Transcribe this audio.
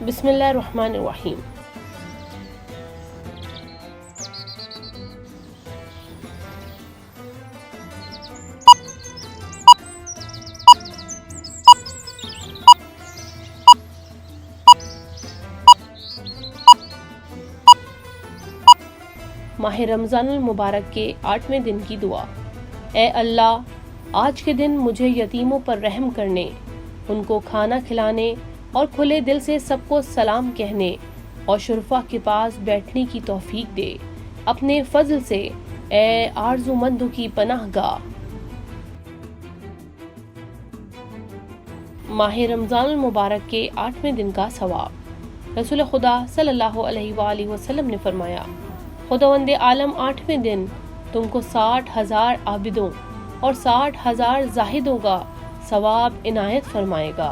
بسم اللہ الرحمن الرحیم۔ ماہ رمضان المبارک کے 8ویں دن کی دعا۔ اے اللہ، آج کے دن مجھے یتیموں پر رحم کرنے، ان کو کھانا کھلانے اور کھلے دل سے سب کو سلام کہنے اور شرفا کے پاس بیٹھنے کی توفیق دے، اپنے فضل سے اے آرزو مندوں کی پناہ گاہ۔ ماہ رمضان المبارک کے 8ویں دن کا ثواب۔ رسول خدا صلی اللہ علیہ وآلہ وسلم نے فرمایا، خداوند عالم 8ویں دن تم کو 60,000 عابدوں اور 60,000 زاہدوں کا ثواب عنایت فرمائے گا۔